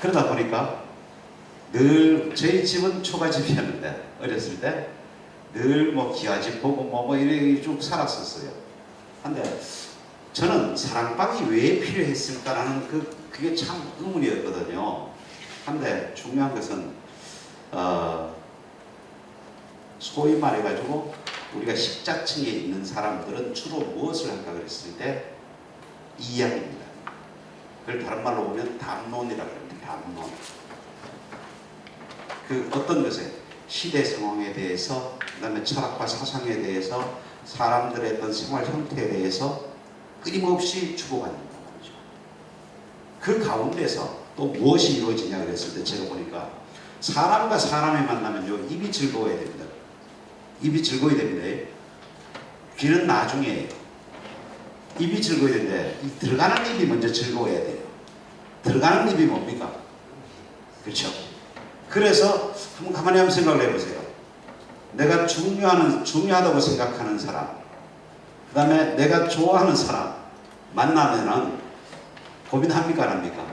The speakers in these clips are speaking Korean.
그러다 보니까 늘 저희 집은 초가집이었는데 어렸을 때 늘 뭐 기와집 보고 뭐 이렇게 쭉 살았었어요. 근데 저는 사랑방이 왜 필요했을까라는 그게 참 의문이었거든요. 근데 중요한 것은 소위 말해가지고 우리가 십자층에 있는 사람들은 주로 무엇을 할까 그랬을 때 이야기입니다. 그걸 다른 말로 보면 담론이라고 합니다. 담론. 그 어떤 것에 시대 상황에 대해서, 그 다음에 철학과 사상에 대해서, 사람들의 어떤 생활 형태에 대해서 끊임없이 주고받는 거죠. 그 가운데서 또 무엇이 이루어지냐 그랬을 때 제가 보니까 사람과 사람이 만나면요, 입이 즐거워야 됩니다. 입이 즐거워야 됩니다. 귀는 나중에 입이 즐거워야 되는데 이 들어가는 입이 먼저 즐거워야 돼요. 들어가는 입이 뭡니까? 그렇죠. 그래서 한번 가만히 한번 생각을 해보세요. 내가 중요하다고 생각하는 사람, 그 다음에 내가 좋아하는 사람 만나면은 고민합니까 안 합니까?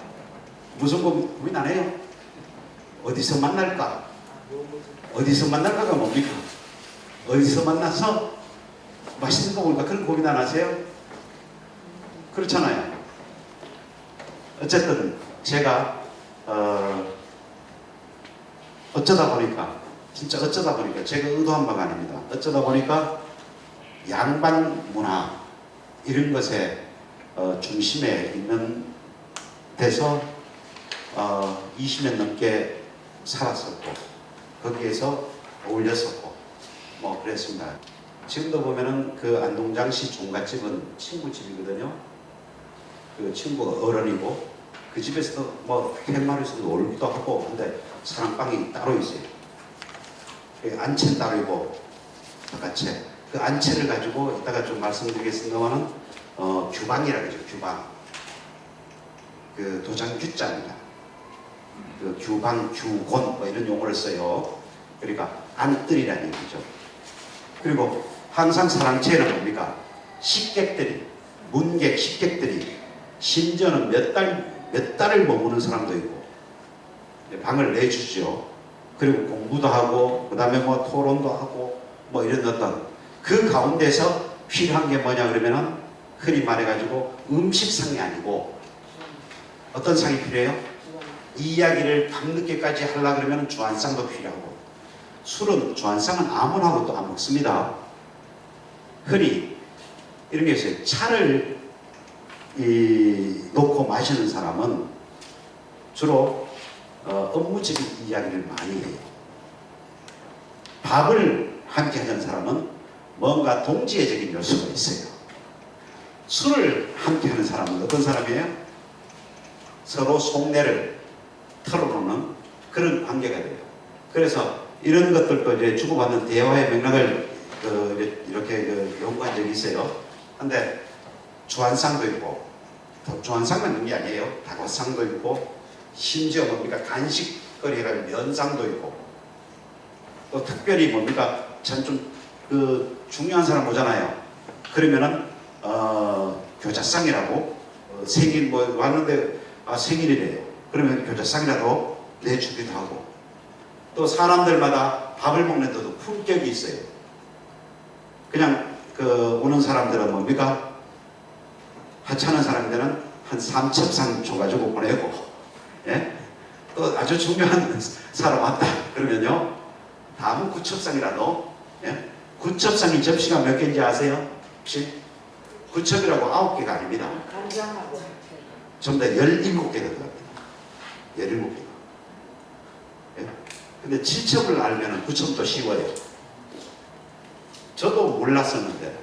무슨 고민 안 해요? 어디서 만날까? 어디서 만날까가 뭡니까? 어디서 만나서 맛있는 거 먹을까? 그런 고민 안 하세요? 그렇잖아요. 어쨌든 제가 어쩌다 보니까, 진짜 어쩌다 보니까, 제가 의도한 바가 아닙니다. 어쩌다 보니까 양반 문화 이런 것에 중심에 있는 데서 20년 넘게 살았었고 거기에서 어울렸었고 뭐 그랬습니다. 지금도 보면은 그 안동장시 종갓집은 친구 집이거든요. 그 친구가 어른이고 그 집에서도 뭐 팻말에서 놀기도 하고 근데 사랑방이 따로 있어요. 그 안채는 따로 있고 바깥채. 그 안채를 가지고 이따가 좀 말씀드리겠습니다만은 규방이라고 하죠. 규방. 그 도장 규자입니다. 그 규방, 규곤 뭐 이런 용어를 써요. 그러니까 안뜰이라는 얘기죠. 그리고 항상 사랑채는 뭡니까? 식객들이, 문객, 식객들이 심지어는 몇 달을 머무는 사람도 있고 방을 내주죠. 그리고 공부도 하고 그 다음에 뭐 토론도 하고 뭐 이런 어떤 그 가운데서 필요한 게 뭐냐 그러면은 흔히 말해가지고 음식상이 아니고 어떤 상이 필요해요? 이야기를 밤늦게까지 하려고 그러면 주안상도 필요하고 술은 주안상은 아무나하고 또 안 먹습니다. 흔히 이런 게 있어요. 차를 놓고 마시는 사람은 주로 업무적인 이야기를 많이 해요. 밥을 함께 하는 사람은 뭔가 동지애적인 요소가 있어요. 술을 함께 하는 사람은 어떤 사람이에요? 서로 속내를 털어놓는 그런 관계가 돼요. 그래서 이런 것들도 이제 주고받는 대화의 맥락을 이렇게 연구한 적이 있어요. 근데 주안상도 있고, 주안상만 있는 게 아니에요. 다과상도 있고, 심지어 뭡니까? 간식거리가 면상도 있고, 또 특별히 뭡니까? 전 좀 중요한 사람 오잖아요. 그러면은 교자상이라고 생일 뭐 왔는데 생일이래요. 그러면 교자상이라도 내주기도 하고 또 사람들마다 밥을 먹는 데도 품격이 있어요. 그냥 오는 사람들은 뭡니까? 하찮은 사람들은 한 3첩상 줘가지고 보내고 예? 또 아주 중요한 사람 왔다 그러면요 다음은 9첩상이라도 예? 9첩상이 접시가 몇 개인지 아세요? 혹시? 9첩이라고 9개가 아닙니다. 전부 다 17개가 들어갑니다. 17개. 예? 근데 7첩을 알면 9첩도 쉬워요. 저도 몰랐었는데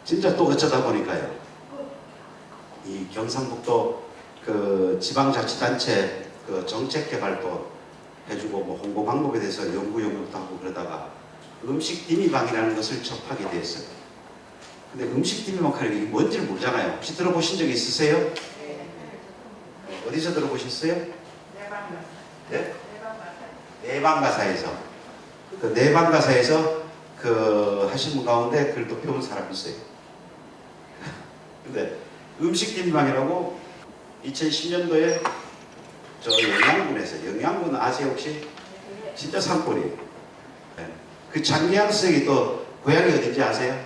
진짜 또 어쩌다 보니까요. 이 경상북도 그 지방자치단체 그 정책개발도 해주고 뭐 홍보 방법에 대해서 연구도 하고 그러다가 음식 디미방이라는 것을 접하게 됐어요. 근데 음식 디미방이라는 게 뭔지를 모르잖아요. 혹시 들어보신 적 있으세요? 네. 어디서 들어보셨어요? 네? 내방가사에서. 그 내방가사에서 하신 분 가운데 글도 배운 사람이 있어요. 근데 음식 디미방이라고 2010년도에 저 영양군에서 영양군 아세요 혹시? 진짜 산골이에요. 네. 그 장기양 선생이 또 고향이 어딘지 아세요?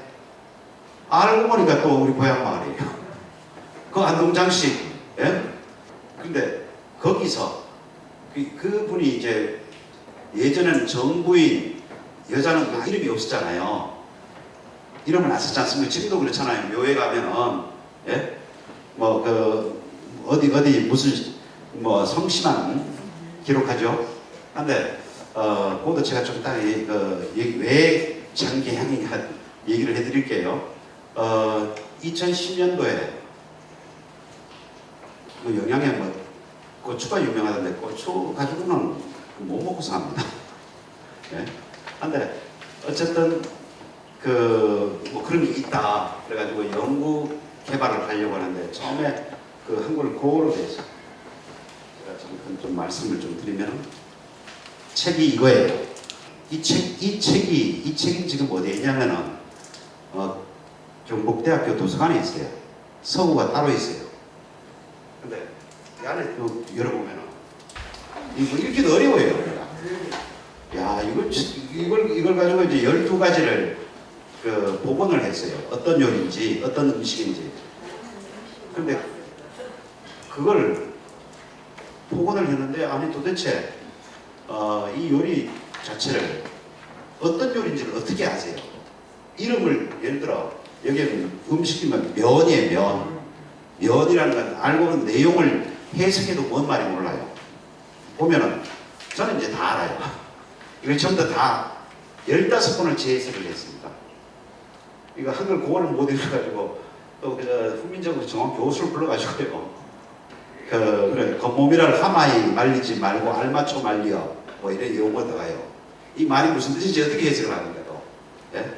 알고 보니까 또 우리 고향 마을이에요. 그 안동장씨. 예? 근데 거기서 그분이 이제 예전에는 정부인 여자는 막 이름이 없었잖아요. 이름은 안 썼지 않습니까? 지금도 그렇잖아요. 묘에 가면은 예? 뭐 그 어디 무슨 뭐 성씨만 기록하죠. 근데 그것도 제가 좀 이따 왜 장기향인가 얘기를 해드릴게요. 2010년도에 그 영양에 뭐 고추가 유명하던데 고추 가지고는 못 먹고 삽니다. 예? 근데 어쨌든 뭐 그런 게 있다. 그래가지고 연구 개발을 하려고 하는데 처음에 그 한글 고어로 돼서 제가 좀 말씀을 좀 드리면 책이 이거예요. 이 책이 지금 어디에 있냐면은 경북대학교 도서관에 있어요. 서구가 따로 있어요. 근데 이 안에 열어보면은 이거 읽기도 어려워요. 야, 이걸 가지고 이제 12가지를 복원을 했어요. 어떤 요리인지, 어떤 음식인지. 근데 그걸 복원을 했는데, 아니 도대체 이 요리 자체를 어떤 요리인지를 어떻게 아세요? 이름을 예를 들어 여기는 음식이면 면이에요. 면이라는 건 알고는 내용을 해석해도 뭔 말이 몰라요. 보면은 저는 이제 다 알아요. 이걸 전부 다 15번을 재해석을 했습니다. 이거 한글 고어를 못 읽어가지고 또 훈민정음 정원 교수를 불러가지고요. 그래 겉몸이랄 하마이 말리지 말고 알맞춰 말려 뭐 이런 용어가 가요. 이 말이 무슨 뜻인지 어떻게 해석을 하는데도. 예?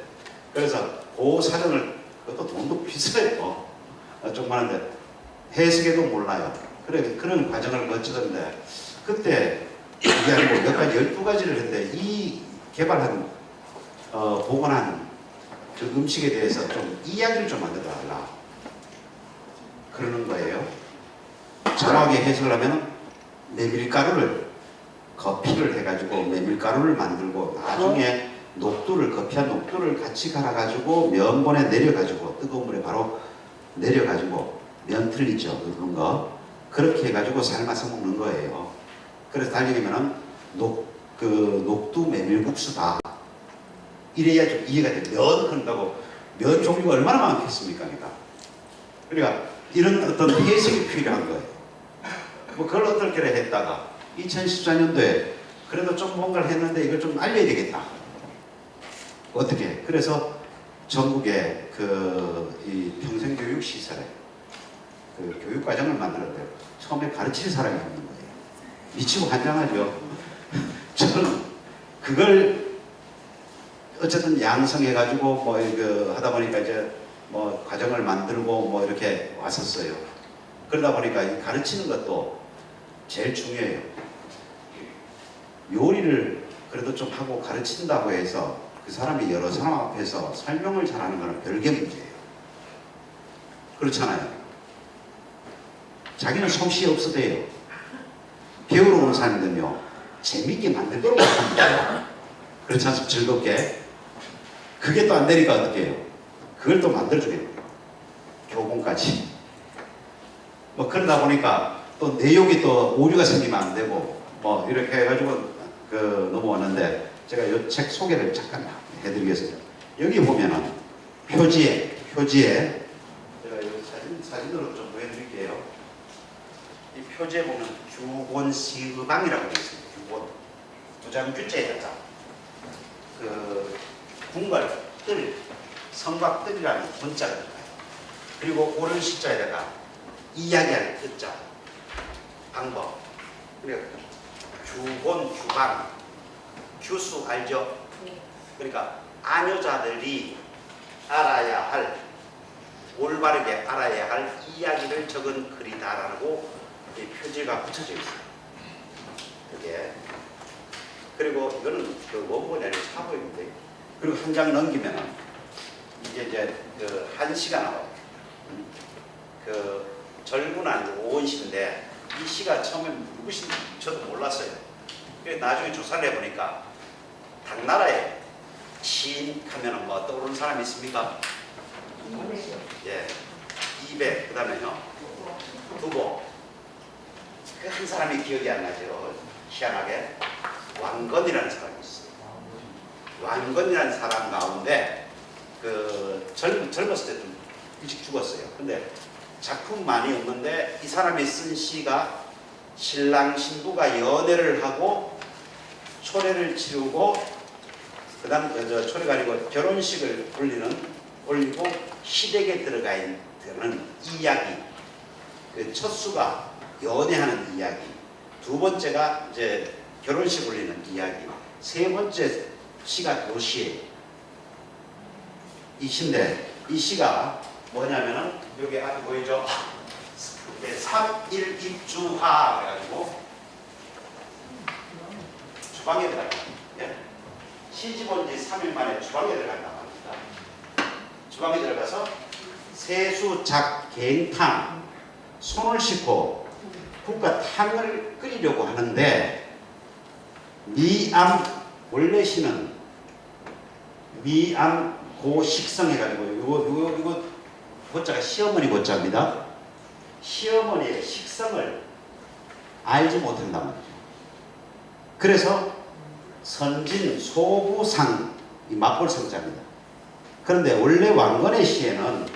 그래서 그 사전을 그것도 돈도 비싸요. 좀 많은데 해석해도 몰라요. 그래 그런 과정을 거치던데 그때 이게 아니고 몇 가지 12가지를 했는데 이 개발한 복원한 그 음식에 대해서 좀 이야기를 좀 만들어달라 그러는 거예요. 정확하게 해석을 하면 메밀가루를 거피를 해가지고 메밀가루를 만들고 나중에 거피한 녹두를 같이 갈아가지고 면본에 내려가지고 뜨거운 물에 바로 내려가지고 면 틀리죠. 그런 거 그렇게 해가지고 삶아서 먹는 거예요. 그래서 달리기면은 녹두 메밀국수다. 이래야 좀 이해가 돼. 면 한다고 면 종류가 얼마나 많겠습니까? 그러니까 이런 어떤 해석이 필요한 거예요. 뭐 그걸 어떻게 했다가 2014년도에 그래도 좀 뭔가를 했는데 이걸 좀 알려야 되겠다. 어떻게? 그래서 전국에 이 평생교육시설에 교육과정을 만들었대요. 처음에 가르칠 사람이 없는 거예요. 미치고 환장하죠. 저는 그걸 어쨌든 양성해가지고 뭐 하다 보니까 이제 뭐 과정을 만들고 뭐 이렇게 왔었어요. 그러다 보니까 가르치는 것도 제일 중요해요. 요리를 그래도 좀 하고 가르친다고 해서 그 사람이 여러 사람 앞에서 설명을 잘하는 거는 별개 문제예요. 그렇잖아요. 자기는 솜씨 없어도 돼요. 배우러 오는 사람들은요 재밌게 만들도록 합니다. 그렇지 않습니까? 즐겁게. 그게 또 안 되니까 어떻게 해요? 그걸 또 만들어주겠네요. 교본까지. 뭐 그러다 보니까 또 내용이 또 오류가 생기면 안 되고 뭐 이렇게 해가지고 넘어왔는데 제가 이 책 소개를 잠깐 해드리겠습니다. 여기 보면은 표지에 제가 여기 사진으로 좀 보여드릴게요. 이 표지에 보면 규곤시의방이라고 되어 있습니다. 규곤. 두장규자에다가 궁궐 뜰, 성곽뜰이라는 문자가 들어가요. 그리고 오른 시자에다가 이야기할 뜻자, 방법. 그러니까 규곤, 규방, 규수 알죠? 그러니까 아녀자들이 알아야 할, 올바르게 알아야 할 이야기를 적은 글이다라고 이 표지가 붙여져 있어요. 이게. 그리고 이거는 원본이 아니라 사본인데, 그리고 한 장 넘기면 이게 이제 한시가 나와요. 절구는 아니고 오원시인데 이 시가 처음에 누구신지 저도 몰랐어요. 나중에 조사를 해보니까 당나라에 시인 하면은 뭐 떠오르는 사람 있습니까? 예, 이백, 그 다음에요 두보. 그 한 사람이 기억이 안 나죠. 희한하게 왕건이라는 사람이 있어요. 왕건이라는 사람 가운데 그 젊었을 때 좀 일찍 죽었어요. 근데 작품 많이 없는데 이 사람이 쓴 시가 신랑 신부가 연애를 하고 초례를 치르고 그 다음 초례가 아니고 결혼식을 올리고 시댁에 들어가 있는 이야기. 그 첫 수가 연애하는 이야기, 두 번째가 이제 결혼식 올리는 이야기, 세 번째 시가 요 시예요. 이 시인데 이 시가 뭐냐면은 여기 앞에 보이죠? 3일입주하 해가지고 주방에 들어간다. 예. 시집 온 지 3일 만에 주방에 들어간다고 합니다. 주방에 들어가서 세수작 갱탕 손을 씻고 국과 탕을 끓이려고 하는데 원래 시는 고식성 해가지고 이거 고자가 시어머니 고자입니다. 시어머니의 식성을 알지 못한단 말이죠. 그래서 선진 소부상 이 맞벌성자입니다. 그런데 원래 왕건의 시에는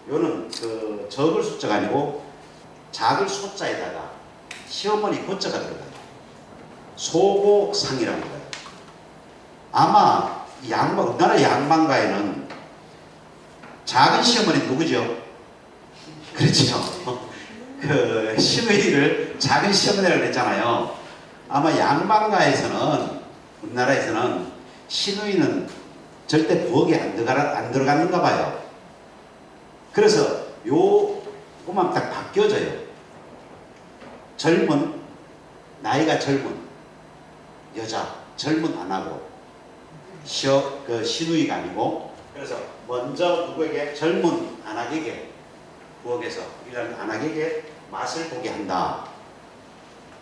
요는 그 적을 숫자가 아니고 작을 소자에다가 시어머니 고자가 들어가요. 소보상이라고 해요. 아마 우리나라 양반가에는 작은 시어머니 누구죠? 그렇죠. 그 시누이를 작은 시어머니라고 그랬잖아요. 아마 양반가에서는 우리나라에서는 시누이는 절대 부엌에 안 들어가는가 봐요. 그래서 요것만 딱 바뀌어져요. 나이가 젊은 여자, 젊은 안 하고 시누이가 아니고, 그래서 먼저 누구에게 젊은 안악에게 부엌에서 일하는 안악에게 맛을 보게 한다.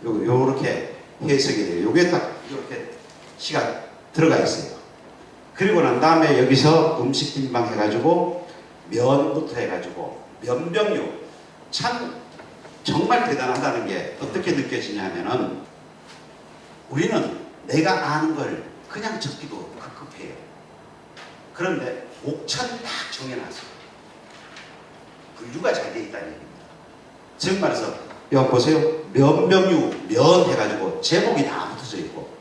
요렇게 해석이 돼요. 요게 딱 이렇게 시가 들어가 있어요. 그리고 난 다음에 여기서 음식 빈방 해가지고 면부터 해가지고 면병류 참 정말 대단하다는 게 어떻게 느껴지냐면은 우리는 내가 아는 걸 그냥 적기도 급급해요. 그런데 목차를 딱 정해놨어요. 분류가 잘 되어 있다는 얘기입니다. 즉 말해서 여기 보세요. 면병류 면 해가지고 제목이 다 붙어져 있고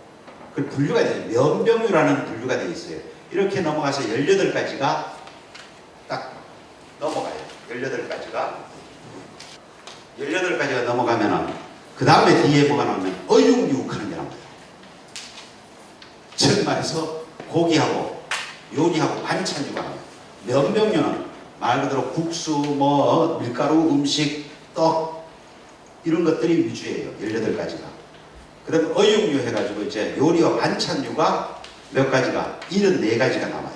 그 분류가 돼요. 면병류라는 분류가 되어 있어요. 이렇게 넘어가서 18가지가 딱 넘어가요. 18가지가 넘어가면은 그 다음에 뒤에 뭐가 나오면 어육육 하는 게 나옵니다. 즉 말해서 고기하고 요리하고 반찬류가 나옵니다. 면병류는 말 그대로 국수, 밀가루, 음식, 떡 이런 것들이 위주예요. 18가지가. 그 다음에 어육류 해가지고 이제 요리와 반찬류가 몇 가지가 74가지가 나와요.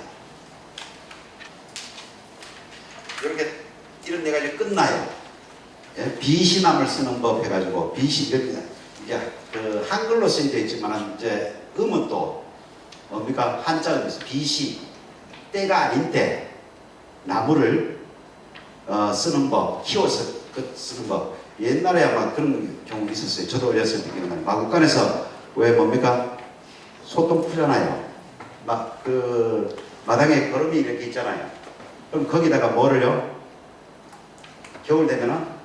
이렇게 74가지 끝나요. 예? 비시남을 쓰는 법 해가지고 이제 그 한글로 쓰여져 있지만 이제 음은 또 뭡니까? 한자음이 있어요. 비시 때가 아닌 때 나무를 쓰는 법, 키워서 쓰는 법. 옛날에 아마 그런 경우 있었어요. 저도 어렸을 때 기억나요. 마구간에서 왜 뭡니까? 소똥 풀잖아요. 마당에 거름이 이렇게 있잖아요. 그럼 거기다가 뭐를요? 겨울 되면은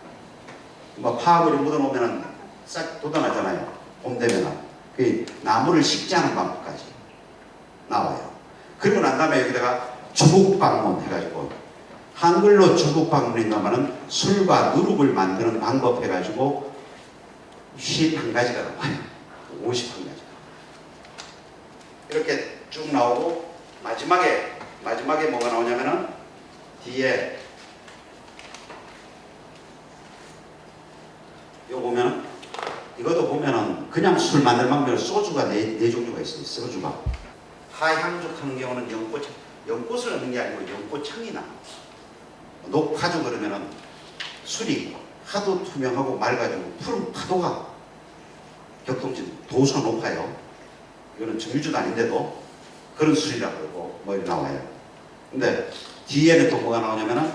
파하고를 묻어놓으면은 싹 돋아나잖아요. 봄 되면은 그 나무를 식지 않은 방법까지 나와요. 그리고 난 다음에 여기다가 주국방문 해가지고 한글로 주국방문이 나오면은 술과 누룩을 만드는 방법 해가지고 51가지가 나와요. 51가지가 이렇게 쭉 나오고 마지막에 뭐가 나오냐면은 뒤에 이것도 보면은 그냥 술 만들 방법은 소주가 네 종류가 있어요. 소주가 하향죽 하는 경우는 연꽃을 넣는 게 아니고 연꽃향이 나. 녹화죽 그러면은 술이 하도 투명하고 맑아지고 푸른 파도가 격동진 도수가 높아요. 이거는 정유주도 아닌데도 그런 술이라고 그러고 뭐 이렇게 나와요. 근데 뒤에는 또 뭐가 나오냐면은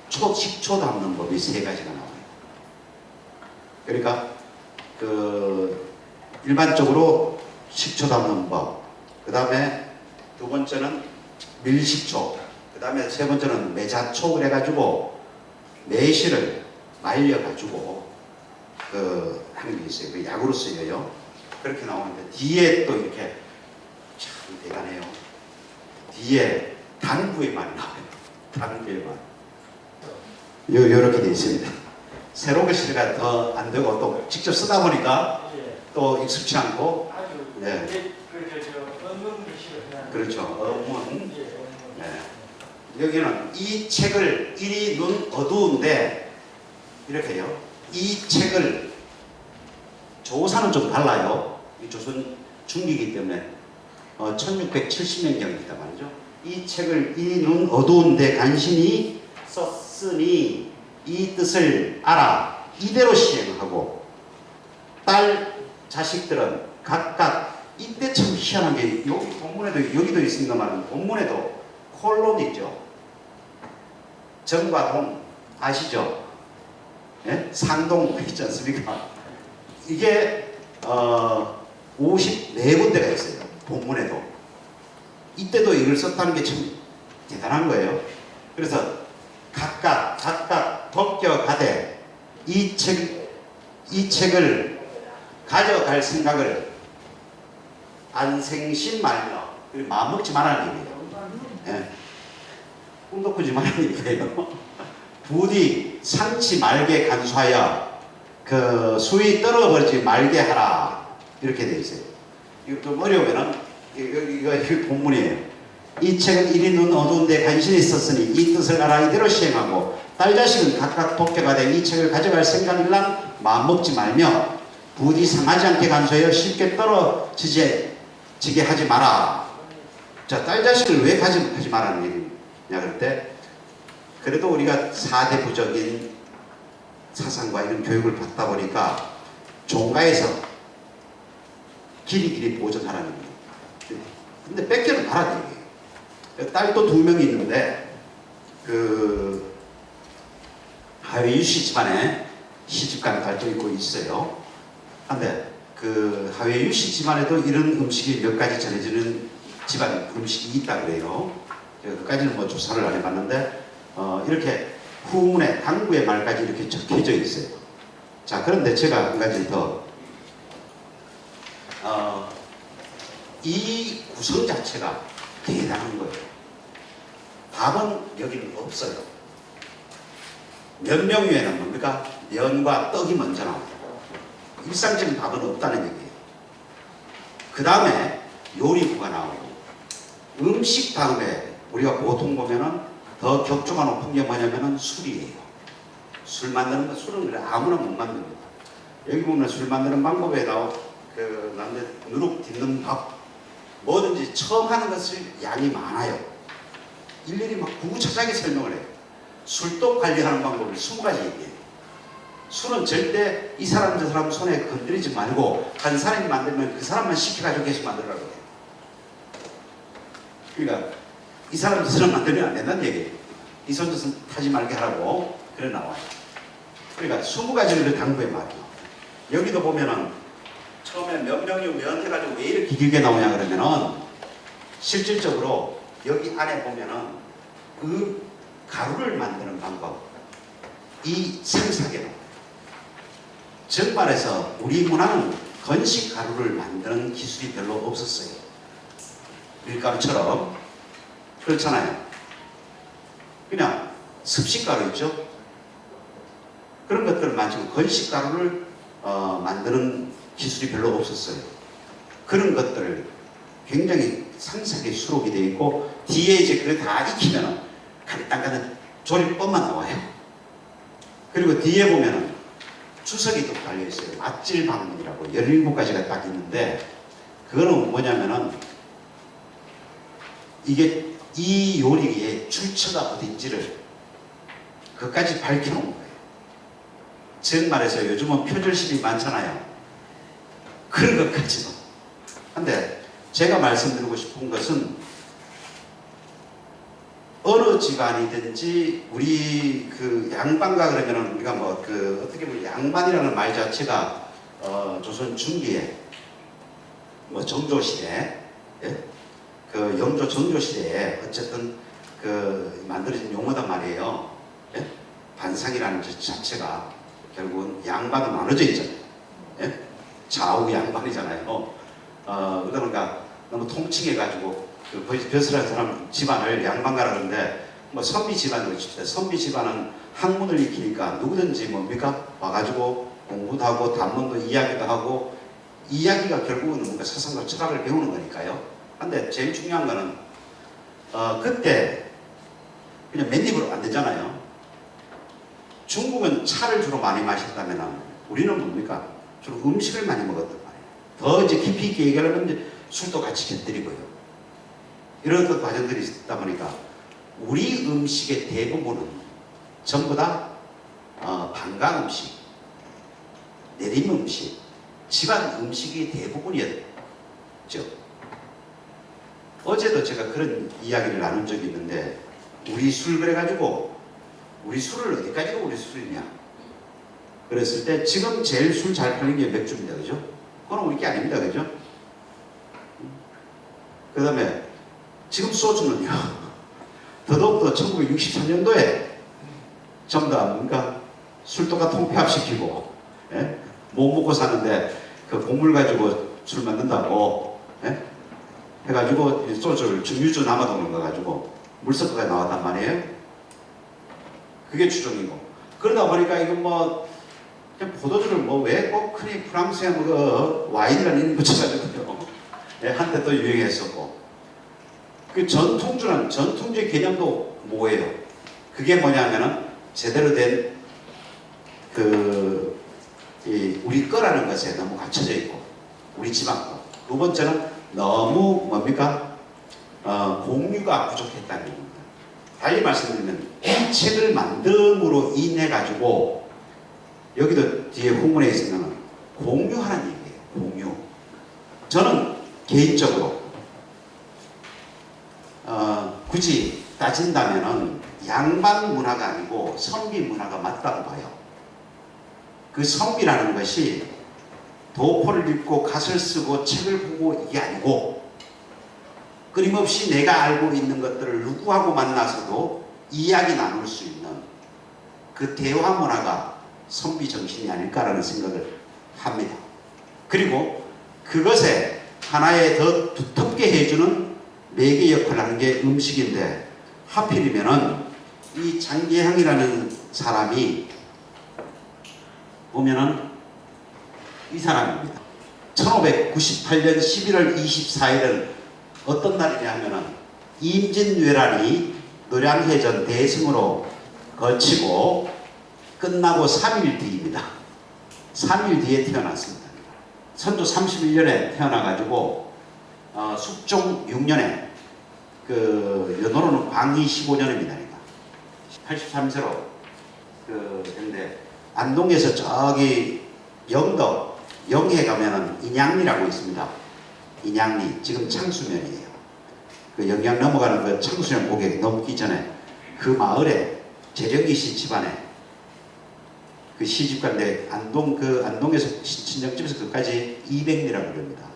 식초 담는 법이 3가지가 나와요. 그러니까 그 일반적으로 식초 담는 법, 그 다음에 두 번째는 밀식초, 그 다음에 세 번째는 매자초 그래가지고 매실을 말려가지고 하는 게 있어요. 그 약으로 쓰여요. 그렇게 나오는데 뒤에 또 이렇게 참 대단해요. 뒤에 당부의 말이 나와요. 당부의 말. 요렇게 되어 있습니다. 새로 글씨가 더 안 되고 또 직접 쓰다 보니까 또 익숙치 않고. 네. 그렇죠. 어문. 네. 여기는 이 책을 이리 눈 어두운데 이렇게요. 이 책을 조사는 좀 달라요. 이 조선 중기이기 때문에 1670년경입니다 말이죠. 이 책을 이 눈 어두운데 간신히 썼으니 이 뜻을 알아 이대로 시행하고 딸 자식들은 각각 이때 참 희한한 게 여기 본문에도 여기도 있습니다만 본문에도 콜론 있죠. 정과 동 아시죠? 예? 상동 있지 않습니까? 이게 54군데가 있어요. 본문에도. 이때도 이걸 썼다는 게 참 대단한 거예요. 그래서 각각 벗겨가되 이 책을 가져갈 생각을 안생신 말며 마음 먹지 말라는 얘기예요. 예. 꿈도 꾸지 말라는 얘기예요. 부디 상치 말게 간수하여 그 수위 떨어버리지 말게 하라 이렇게 되어 있어요. 이거 좀 어려우면은 이거 본문이에요. 이 책은 이리 눈 어두운데 간신히 있었으니 이 뜻을 알아 이대로 시행하고 딸 자식은 각각 벗겨가되 이 책을 가져갈 생각일랑 마음 먹지 말며 부디 상하지 않게 간수하여 쉽게 떨어지게 하지 마라. 자, 딸 자식을 왜 가져가지 말라는 얘기냐 그럴 때 그래도 우리가 사대부적인 사상과 이런 교육을 받다 보니까 종가에서 길이 보존하라는 얘기예요. 근데 뺏겨는 말아야 얘기예요. 딸도 2명이 있는데 그 하회 유씨 집안에 시집간 딸도 있고 있어요. 근데 그 하회 유씨 집안에도 이런 음식이 몇 가지 전해지는 집안 음식이 있다 그래요. 그까지는 뭐 조사를 안 해봤는데 이렇게 후문에 당부의 말까지 이렇게 적혀져 있어요. 자, 그런데 제가 한 가지 더 이 구성 자체가 대단한 거예요. 밥은 여기는 없어요. 면명유에는 뭡니까? 면과 떡이 먼저 나옵니다. 일상적인 밥은 없다는 얘기예요. 그 다음에 요리구가 나오고 음식 다음에 우리가 보통 보면은 더 격조가 높은 게 뭐냐면은 술이에요. 술 만드는 거, 술은 그래 아무나 못 만듭니다. 여기 보면 술 만드는 방법에 나온 누룩 딛는 밥, 뭐든지 처음 하는 것을 양이 많아요. 일일이 막 구구차차하게 설명을 해요. 술도 관리하는 방법을 20가지 얘기해요. 술은 절대 이 사람 저 사람 손에 건드리지 말고 한 사람이 만들면 그 사람만 시켜가지고 계속 만들라고 해요. 그러니까 이 사람 저 사람 만들면 안 된다는 얘기예요. 이 손 저 손 타지 말게 하라고 그래 나와요. 그러니까 20가지를 당부의 말이에요. 여기도 보면은 처음에 면명유 면 해가지고 왜 이렇게 길게 나오냐 그러면은 실질적으로 여기 안에 보면은 그 가루를 만드는 방법 이 상세하게 나와요. 정말에서 우리 문화는 건식 가루를 만드는 기술이 별로 없었어요. 밀가루처럼 그렇잖아요. 그냥 습식가루 있죠. 그런 것들을 만지고 건식가루를 만드는 기술이 별로 없었어요. 그런 것들을 굉장히 상세하게 수록이 되어 있고 뒤에 이제 그걸 다 익히면 간단한 조리법만 나와요. 그리고 뒤에 보면은 주석이 또 달려 있어요. 맛질 방문이라고 17가지가 딱 있는데 그거는 뭐냐면은 이게 이 요리의 출처가 어딘지를 그것까지 밝혀놓은 거예요. 즉 말해서 요즘은 표절십이 많잖아요. 그런 것까지도. 근데 제가 말씀드리고 싶은 것은 어느 집안이든지 우리 그 양반가 그러면은 우리가 뭐 그 어떻게 보면 양반이라는 말 자체가 조선 중기에 뭐 정조 시대, 예? 그 영조 정조 시대에 어쨌든 그 만들어진 용어단 말이에요. 예? 반상이라는 자체가 결국은 양반은 나눠져 있잖아요. 예? 좌우 양반이잖아요. 그러다 보니까 너무 통칭해가지고 그 벼슬한 사람 집안을 양반가라 그러는데 뭐 선비 집안도 있습니다. 선비 집안은 학문을 익히니까 누구든지 뭡니까 와가지고 공부도 하고 단문도 이야기도 하고 이야기가 결국은 뭔가 사상과 철학을 배우는 거니까요. 근데 제일 중요한 거는 그때 그냥 맨입으로 안 되잖아요. 중국은 차를 주로 많이 마셨다면 우리는 뭡니까? 주로 음식을 많이 먹었단 말이에요. 더 이제 깊이 있게 얘기하려면 이제 술도 같이 곁들이고요. 이런 것 과정들이 있다 보니까 우리 음식의 대부분은 전부 다 반강 음식, 내림 음식, 집안 음식이 대부분이었죠. 어제도 제가 그런 이야기를 나눈 적이 있는데 우리 술 그래가지고 우리 술을 어디까지가 우리 술이냐 그랬을 때 지금 제일 술 잘 팔리는 게 맥주입니다. 그죠? 그건 우리 게 아닙니다. 그죠? 그 다음에 지금 소주는요. 더더욱더 1963년도에 전부 다 뭔가 술도가 통폐합시키고 예? 못 먹고 사는데 그 곡물 가지고 술 만든다고 예? 해가지고 소주를 증류주 남아도는 거 가지고 물 섞어가 나왔단 말이에요. 그게 추정이고 그러다 보니까 이건 뭐 포도주를 뭐 왜 꼭 흔히 프랑스에 뭐 와인이라는 이름 붙여가지고요. 예, 한때 또 유행했었고 그 전통주의 개념도 뭐예요? 그게 뭐냐면은 제대로 된 우리 거라는 것에 너무 갖춰져 있고 우리 집안 거. 두 번째는 너무 뭡니까? 공유가 부족했다는 겁니다. 달리 말씀드리면 이 책을 만듦으로 인해 가지고 여기도 뒤에 후문에 있으면 공유하는 얘기예요. 공유. 저는 개인적으로 굳이 따진다면은 양반 문화가 아니고 선비 문화가 맞다고 봐요. 그 선비라는 것이 도포를 입고 갓을 쓰고 책을 보고 이게 아니고 끊임없이 내가 알고 있는 것들을 누구하고 만나서도 이야기 나눌 수 있는 그 대화 문화가 선비 정신이 아닐까라는 생각을 합니다. 그리고 그것에 하나의 더 두텁게 해주는 매개 역할을 하는 게 음식인데 하필이면은 이 장계향이라는 사람이 보면은 이 사람입니다. 1598년 11월 24일은 어떤 날이냐 하면은 임진왜란이 노량해전 대승으로 거치고 끝나고 3일 뒤입니다. 3일 뒤에 태어났습니다. 선조 31년에 태어나가지고 숙종 6년에 그 연호로는 광희 15년입니다. 83세로 근데 안동에서 저기 영도 영해 가면은 인양리라고 있습니다. 인양리 지금 창수면이에요. 그 영양 넘어가는 그 창수면 고개 넘기 전에 그 마을에 재령기 씨 집안에 그 시집간데 안동에서 친정집에서 그까지 200리라고 그럽니다.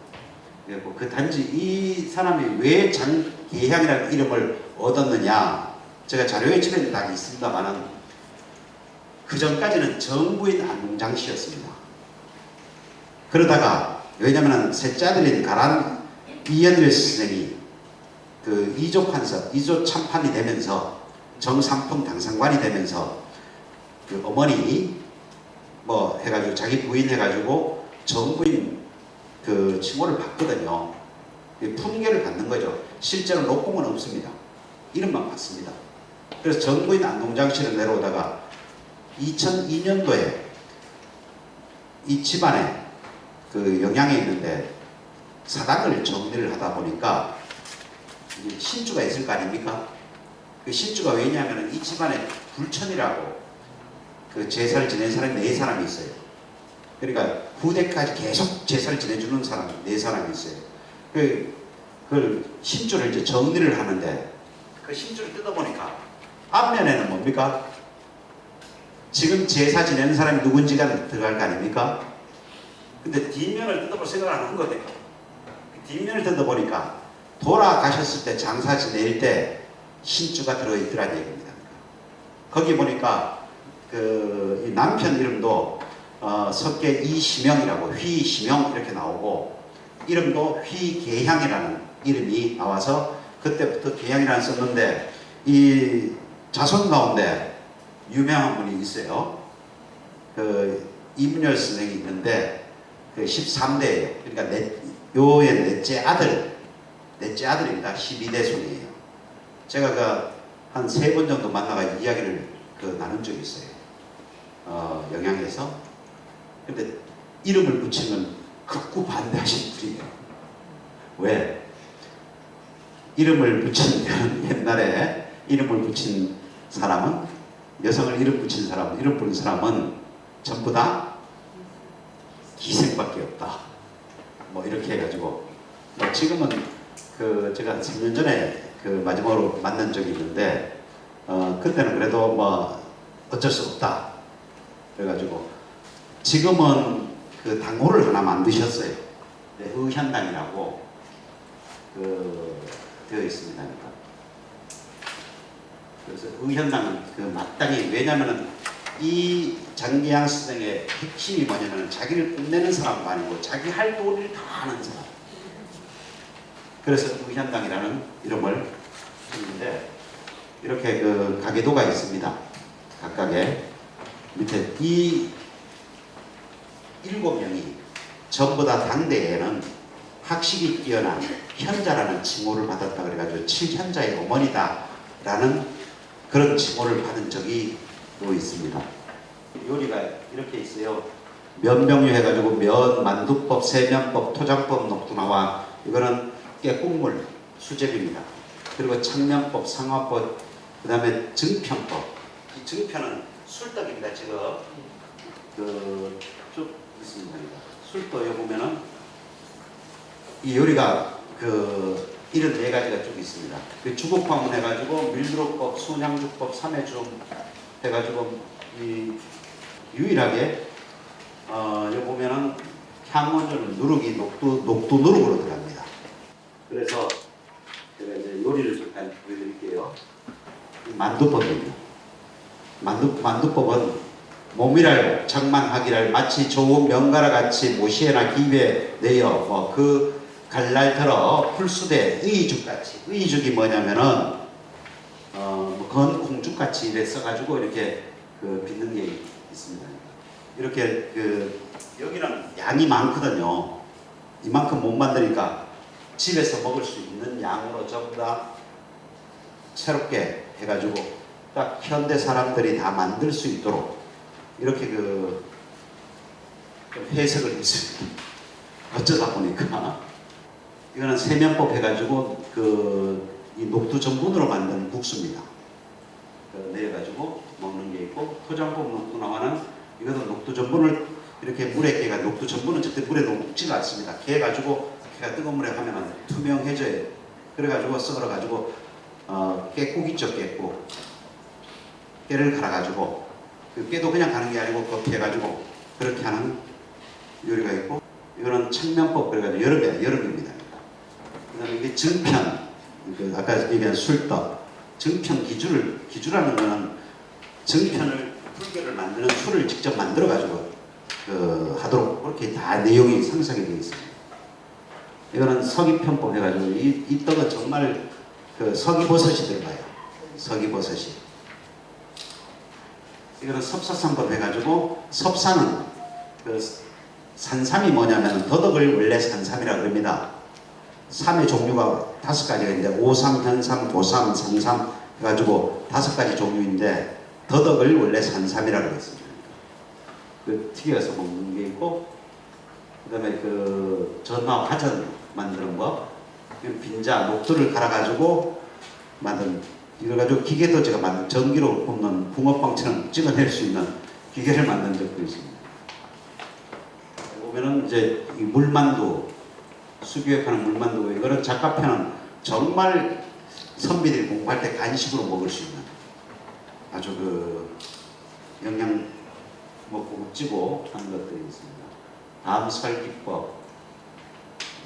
그리고 그 단지 이 사람이 왜 장계향이라는 이름을 얻었느냐 제가 자료에 집에 딱 있습니다만은 그 전까지는 정부인 안동장 씨였습니다. 그러다가 왜냐하면 셋째 아들인 가란 이현일 선생이 그 이조 참판이 되면서 정삼품 당상관이 되면서 그 어머니 뭐 해가지고 자기 부인 해가지고 정부인 그 칭호를 받거든요. 품계를 받는 거죠. 실제로 녹봉은 없습니다. 이름만 받습니다. 그래서 정부인 안동장씨를 내려오다가 2002년도에 이 집안에 그 영양에 있는데 사당을 정리를 하다 보니까 신주가 있을 거 아닙니까? 그 신주가 왜냐하면 이 집안에 불천이라고 그 제사를 지내는 사람이 4사람이 있어요. 그러니까 후대까지 계속 제사를 지내주는 사람 4사람이 있어요. 그 신주를 이제 정리를 하는데 그 신주를 뜯어보니까 앞면에는 뭡니까? 지금 제사 지내는 사람이 누군지가 들어갈 거 아닙니까? 근데 뒷면을 뜯어볼 생각을 안 한 거예요. 뒷면을 뜯어보니까 돌아가셨을 때 장사 지낼 때 신주가 들어있더란 얘기입니다. 거기 보니까 이 남편 이름도 석계 이시명이라고 휘시명 이렇게 나오고 이름도 휘계향이라는 이름이 나와서 그때부터 계향이라는 썼는데 이 자손 가운데 유명한 분이 있어요. 그 이문열 선생이 있는데 그 13대예요. 그러니까 요의 넷째 아들입니다. 12대 손이에요. 제가 한 3번 정도 만나가 이야기를 나눈 적이 있어요. 영양에서. 근데 이름을 붙이면 극구 반대하시는 분이에요. 왜? 이름을 붙인 옛날에 이름을 붙인 사람은 여성을 이름 붙인 사람은 이름 부른 사람은 전부 다 기생밖에 없다. 뭐 이렇게 해가지고 뭐 지금은 제가 3년 전에 마지막으로 만난 적이 있는데 그때는 그래도 뭐 어쩔 수 없다. 그래가지고 지금은 당호를 하나 만드셨어요. 네, 의현당이라고 되어 있습니다. 그래서 의현당은 마땅히 왜냐면은 이 장기양 선생의 핵심이 뭐냐면 자기를 뽐내는 사람도 아니고 자기 할 도리를 다 하는 사람. 그래서 의현당이라는 이름을 했는데 이렇게 가계도가 있습니다. 각각의 밑에 이 7명이 전부 다 당대에는 학식이 뛰어난 현자라는 칭호를 받았다 그래가지고 칠현자의 어머니다라는 그런 칭호를 받은 적이 또 있습니다. 요리가 이렇게 있어요. 면병류 해가지고 면, 만두법, 세면법, 토장법, 녹두나와 이거는 깨국물, 수제비입니다. 그리고 창면법, 상화법, 그 다음에 증편법. 이 증편은 술떡입니다. 지금 쭉 있습니다. 술떡 여기 보면은 이 요리가 74가지가 쭉 있습니다. 주국방문 해가지고 밀두록법, 순향주법, 삼해줌 해가지고 이 유일하게 여기 보면은 향원주는 누룩이 녹두 누룩으로 들어갑니다. 그래서 제가 이제 요리를 잠깐 보여드릴게요. 만두법입니다. 만두법은 모밀알, 정만하기랄 마치 좋은 명가라 같이 모시에나 기에 내어 갈날 털어 풀수대 의죽같이 의죽이 뭐냐면은 건 콩죽같이 이렇게 써가지고 이렇게 빚는 게 있습니다. 이렇게 여기는 양이 많거든요. 이만큼 못 만드니까 집에서 먹을 수 있는 양으로 전부 다 새롭게 해가지고 딱 현대 사람들이 다 만들 수 있도록 이렇게 해석을 했습니다. 어쩌다 보니까 이거는 세면법 해가지고 이 녹두 전분으로 만든 국수입니다. 내가지고 먹는 게 있고 토장법 녹두 나와는 이것도 녹두 전분을 이렇게 물에 깨가 녹두 전분은 절대 물에 녹지가 않습니다. 깨가지고 걔가 뜨거운 물에 하면 투명해져요. 그래가지고 썰어가지고 깨국 있죠. 깨국 깨를 갈아가지고 깨도 그냥 가는 게 아니고 그렇게 해가지고 그렇게 하는 요리가 있고 이거는 창면법 그래가지고 여름입니다. 그 다음에 이게 증편 아까 얘기한 술떡 증편 기주라는 거는 증편을 불교를 만드는 술을 직접 만들어 가지고 하도록 그렇게 다 내용이 상상이 되어 있습니다. 이거는 서기편법 해가지고 이 떡은 정말 서기버섯이 들어가요. 서기버섯이. 이거는 섭사산법 해가지고 섭사는 산삼이 뭐냐면 더덕을 원래 산삼이라 그럽니다. 삼의 종류가 5가지가 있는데 오삼, 현삼, 도삼, 삼삼 해가지고 5가지 종류인데 더덕을 원래 산삼이라고 했습니다. 튀겨서 먹는 게 있고 그 다음에 전화 화전 만드는 거 빈자, 녹두를 갈아가지고 만든 이걸 가지고 기계도 제가 만든 전기로 굽는 붕어빵처럼 찍어낼 수 있는 기계를 만든 적도 있습니다. 보면은 이제 이 물만두, 수교육하는 물만두, 이거는 작가편은 정말 선비들이 공부할 때 간식으로 먹을 수 있는 아주 그 영양 고급지고 하는 것들이 있습니다. 암설기법,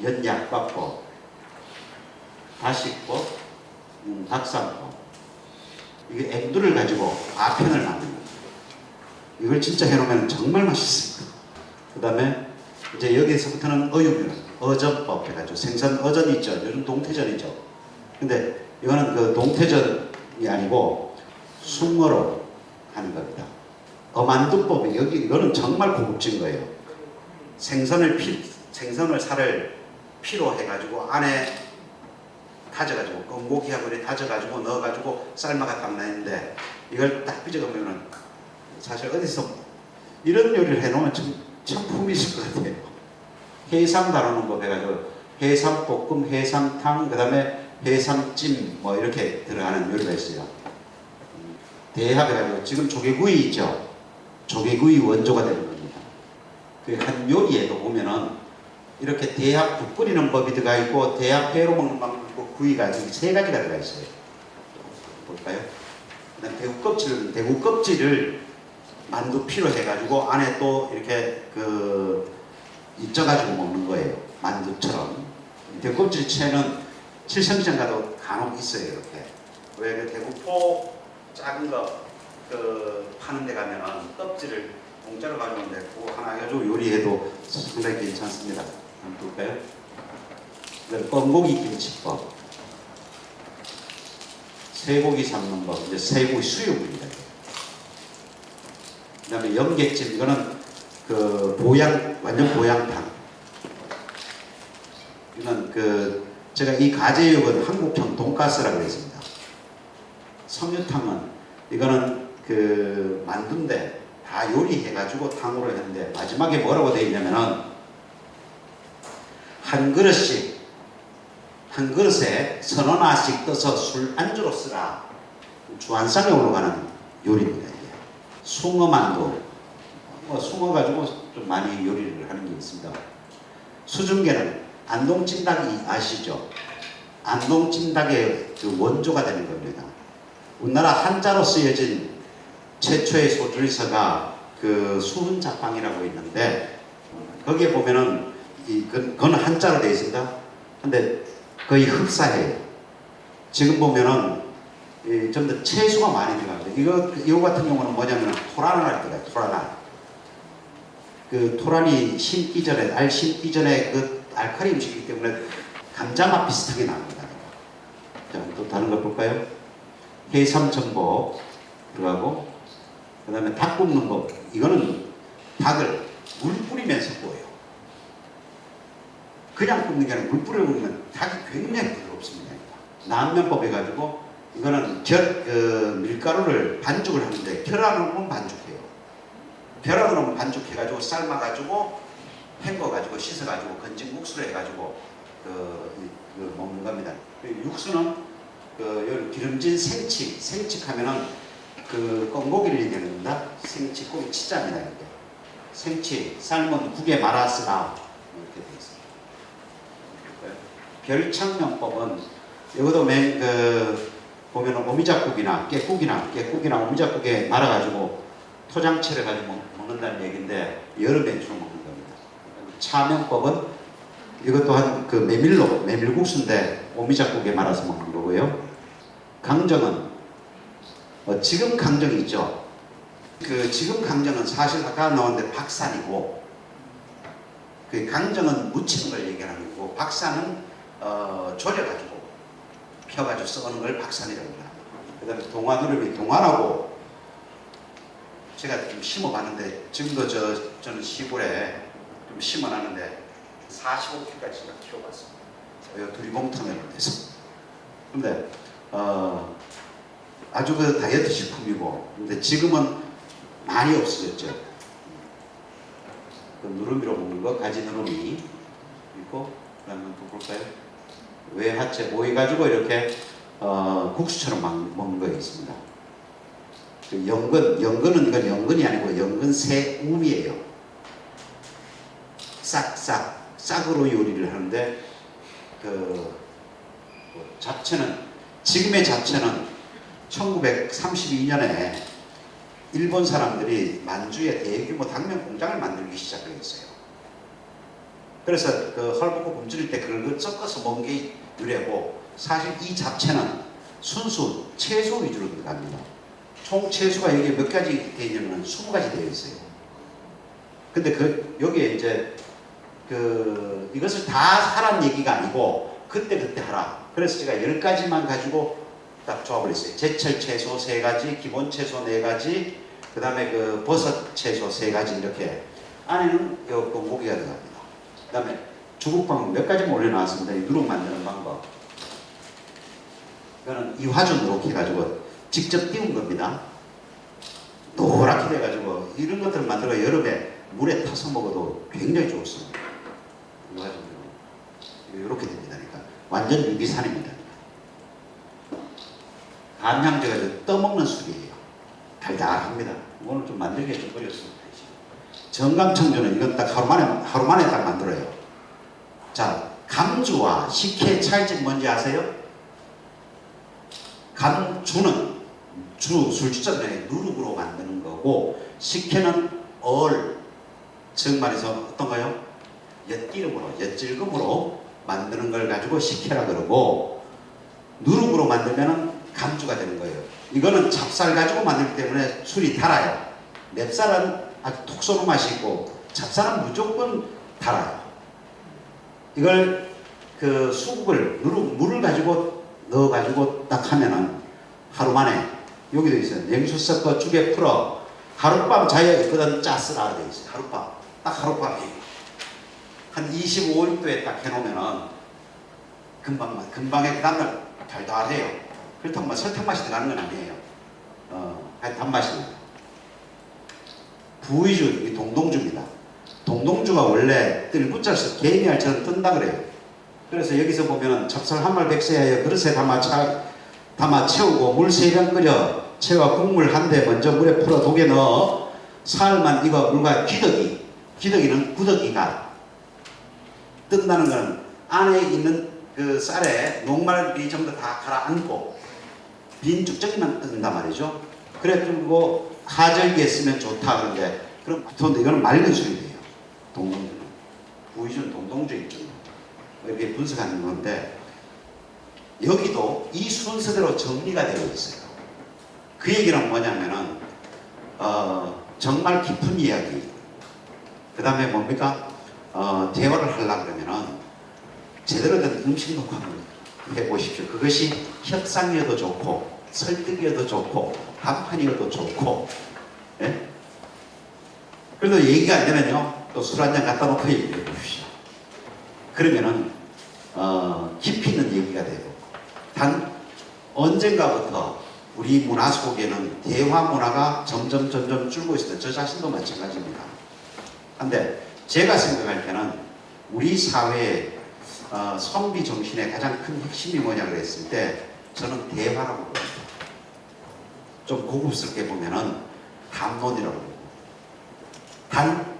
연약과법, 다시법, 박상법. 이게 앵두를 가지고 아편을 만든 겁니다. 이걸 진짜 해놓으면 정말 맛있습니다. 그 다음에 이제 여기서부터는 어육류, 어전법 해가지고 생선 어전이 있죠. 요즘 동태전이죠. 근데 이거는 그 동태전이 아니고 숭어로 하는 겁니다. 어만두법이 여기 이거는 정말 고급진 거예요. 생선을 살을 피로 해가지고 안에 다져가지고 껌고기하고 이렇게 다져가지고 넣어가지고 삶아가 딱 나는데 이걸 딱 삐져가면은 사실 어디서 이런 요리를 해놓으면 참 품이 있을 것 같아요. 해삼 다루는 법 해가지고 해삼볶음, 해삼탕, 그 다음에 해삼찜 뭐 이렇게 들어가는 요리가 있어요. 대합해가지고 지금 조개구이 있죠. 조개구이 원조가 되는 겁니다. 그 한 요리에도 보면은 이렇게 대합 국 끓이는 법이 들어가 있고 대합 회로 먹는 방법이 있고 구이가 여기 세 가지가 들어가 있어요. 볼까요? 대구 껍질을 만두 피로 해가지고 안에 또 이렇게 입져가지고 먹는 거예요. 만두처럼. 대구 껍질 채는 칠성시장 가도 간혹 있어요. 이렇게. 왜 그 대구포 작은 거 파는 데 가면은 껍질을 공짜로 가져오는데 그거 하나 해가지고 요리해도 상당히 괜찮습니다. 한번 볼까요? 껌고기 김치법, 쇠고기 삶는 법, 이제 쇠고기 수육입니다. 그 다음에 염객찜, 이거는 완전 보양탕. 이건 제가 이 가재육은 한국형 돈가스라고 했습니다. 섬유탕은 이거는 만두인데 다 요리해가지고 탕으로 했는데 마지막에 뭐라고 되어 있냐면은 한 그릇에 서너 나씩 떠서 술 안주로 쓰라. 주안상에 올라가는 요리입니다. 이게. 숭어만두. 숭어 가지고 좀 많이 요리를 하는 게 있습니다. 수중계는 안동찜닭이 아시죠? 안동찜닭의 원조가 되는 겁니다. 우리나라 한자로 쓰여진 최초의 소주리서가 수훈작방이라고 있는데 거기에 보면은 그건 한자로 되어 있습니다. 근데 거의 흡사해요. 지금 보면은 좀 더 채소가 많이 들어갑니다. 이거 같은 경우는 뭐냐면 토란을 들어가요. 토란이 심기 전에 알 심기 전에 알칼리 음식이기 때문에 감자맛 비슷하게 나옵니다. 자, 또 다른 거 볼까요? 해삼 전복 들어가고 그 다음에 닭 굽는 법. 이거는 닭을 물 뿌리면서 구워요. 그냥 굽는 게 아니라 물 뿌려 굽으면 닭이 굉장히 부드럽습니다. 남면법 해가지고 이거는 밀가루를 반죽을 하는데 결합을 하면 반죽해요. 결합을 하면 반죽해가지고 삶아가지고 헹궈가지고 씻어가지고 건진 국수를 해가지고 먹는 겁니다. 육수는 기름진 생칙하면은 껌고기를 얘기하는 겁니다. 생칙, 고기 치자입니다. 이렇게. 생칙, 삶은 국에 말아쓰라. 이렇게 되어 있습니다. 별창명법은 이것도 보면은 오미자국이나 깨국이나 오미자국에 말아가지고 토장채를 가지고 먹는다는 얘기인데 여름에 주로 먹는 겁니다. 차명법은 이것 또한 메밀국수인데 오미자국에 말아서 먹는 거고요. 강정은 지금 강정이 있죠. 지금 강정은 사실 아까 나왔는데 박산이고 강정은 무치는 걸 얘기하는 거고 박산은 졸여가지고 펴가지고 써는 걸 박산이라고 합니다. 그 다음에 동안하고 제가 좀 심어봤는데 지금도 저는 시골에 좀 심어놨는데 45kg까지 키워봤습니다. 둘이 몽탕으로 돼서. 근데 아주 다이어트 식품이고, 근데 지금은 많이 없어졌죠. 누르미로 먹는 거, 가지 누르미 있고, 그다음에 또 볼까요? 외하체 모여가지고 이렇게 국수처럼 먹는 거 있습니다. 그 연근은 이건 연근이 아니고 연근새움이에요. 싹으로 요리를 하는데 그 잡채는 지금의 잡채는 1932년에 일본 사람들이 만주에 대규모 당면 공장을 만들기 시작했어요. 그래서 그 헐벗고 굶주릴 때 그걸 섞어서 먹은 게 유래고, 사실 이 잡채는 순수 채소 위주로 들어갑니다. 총 채소가 여기에 몇 가지 되어 있냐면 20가지 되어 있어요. 근데 여기에 이제 이것을 다 하라는 얘기가 아니고 그때 하라. 그래서 제가 10가지만 가지고 딱 조합을 했어요. 제철 채소 3가지, 기본 채소 4가지, 그 다음에 그 버섯 채소 3가지, 이렇게 안에는 그 고기가 들어갑니다. 그 다음에 주국방 몇 가지 올려놨습니다. 이 누룩 만드는 방법. 이거는 이화준 누룩 해가지고 직접 띄운 겁니다. 노랗게 돼가지고 이런 것들을 만들어 여름에 물에 타서 먹어도 굉장히 좋습니다. 이화준 누룩 이렇게 됩니다. 그러니까 완전 유기산입니다. 간향제가 떠먹는 술이에요. 달달합니다. 오늘 좀 만들기 좀 어렵습니다. 정감청주는 이건 딱 하루 만에 딱 만들어요. 자, 감주와 식혜 차이점이 뭔지 아세요? 감주는 술주전에 누룩으로 만드는 거고, 식혜는 즉 말해서 어떤가요? 엿질금으로 만드는 걸 가지고 식혜라 그러고, 누룩으로 만들면은 감주가 되는 거예요. 이거는 찹쌀 가지고 만들기 때문에 술이 달아요. 맵쌀은 아주 톡 쏘는 맛이 있고, 찹쌀은 무조건 달아요. 이걸 그 수국을 물을 가지고 넣어가지고 딱 하면은 하루 만에, 여기도 있어요. 냉수 섞어 죽에 풀어 하룻밤 자야 있거든. 짜스라 되어 있어요. 하룻밤, 딱 하룻밤이에요. 한 25, 6도에 딱 해놓으면은 금방에 그 다음날 달달해요. 그렇다고 설탕 맛이 들어가는 건 아니에요. 단맛이 나요. 부위주, 이 동동주입니다. 동동주가 원래 뜰붙자서 개미알처럼 뜬다 그래요. 그래서 여기서 보면은 찹쌀 한말 백세하여 그릇에 담아 채우고 물 3병 끓여 채워 국물 한 대 먼저 물에 풀어 독에 넣어 사흘만 익어 물과 기덕이는 구더기가 뜬다는 것은 안에 있는 그 쌀에 녹말이 전부 다 가라앉고 빈 쭉정이만 뜬단 말이죠. 그래가지고 하절기에 쓰면 좋다 그런데, 그럼 이거는 맑은 술이에요. 동동주는 부위주는 동동주이죠. 이렇게 분석하는 건데, 여기도 이 순서대로 정리가 되어 있어요. 그 얘기는 뭐냐면은 정말 깊은 이야기, 그 다음에 뭡니까? 대화를 하려고 그러면은 제대로 된 음식 녹화를 해보십시오. 그것이 협상이어도 좋고 설득이어도 좋고 한판이어도 좋고, 예? 그래도 얘기가 안 되면요, 또 술 한잔 갖다 놓고 얘기해 봅시다. 그러면은 깊이 있는 얘기가 되고, 단 언젠가부터 우리 문화 속에는 대화 문화가 점점 줄고 있습니다. 저 자신도 마찬가지입니다. 근데 제가 생각할 때는 우리 사회의 선비 정신의 가장 큰 핵심이 뭐냐 그랬을 때 저는 대화라고 봅니다. 좀 고급스럽게 보면은 담론이라고 봅니다. 단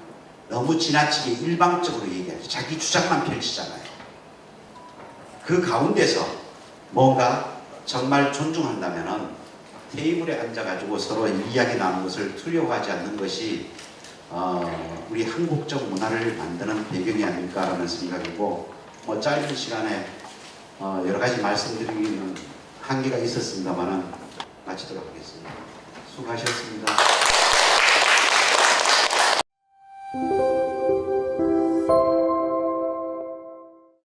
너무 지나치게 일방적으로 얘기하죠. 자기 주장만 펼치잖아요. 그 가운데서 뭔가 정말 존중한다면은 테이블에 앉아가지고 서로 이야기 나누는 것을 두려워하지 않는 것이 우리 한국적 문화를 만드는 배경이 아닐까라는 생각이고, 뭐 짧은 시간에 여러 가지 말씀드리기는 한계가 있었습니다만은 마치도록 하겠습니다. 수고하셨습니다.